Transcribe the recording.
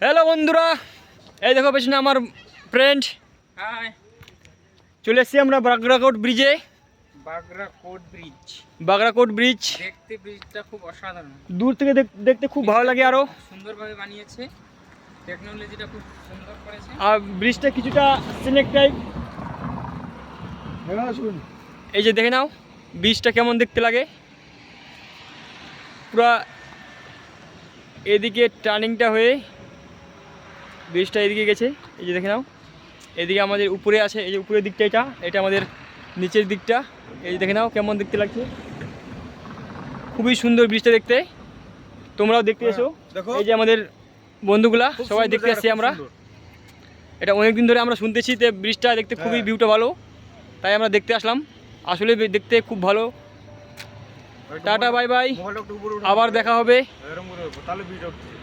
Hello বন্ধুরা, এই দেখো পেছনে আমার ফ্রেন্ড। হাই। চলে এসেছি আমরা বাগরাকোট ব্রিজে। বাগরাকোট ব্রিজ দেখতে ব্রিজটা খুব অসাধারণ, দূর থেকে দেখতে খুব ভালো লাগে, আরো সুন্দরভাবে বানিয়েছে, টেকনোলজিটা খুব সুন্দর করেছে। আর ব্রিজটা কিছুটা সিনেক টাইপ। এই যে দেখে নাও ব্রিজটা কেমন দেখতে লাগে। পুরা এদিকে টার্নিংটা হয়ে ব্রিজটা এদিকে গেছে। এই যে দেখে নাও, এদিকে আমাদের উপরে আছে, এই যে উপরের দিকটা, এটা আমাদের নিচের দিকটা। এই যে দেখে নাও কেমন দেখতে লাগছে, খুবই সুন্দর ব্রিজটা দেখতে। তোমরাও দেখতে এসো। এই যে আমাদের বন্ধুগুলা সবাই দেখতে আসছি আমরা। এটা অনেক দিন ধরে আমরা শুনতেছি যে ব্রিজটা দেখতে খুবই ভিউটা ভালো, তাই আমরা দেখতে আসলাম। আসলে দেখতে খুব ভালো। টাটা বাই বাই, আবার দেখা হবে।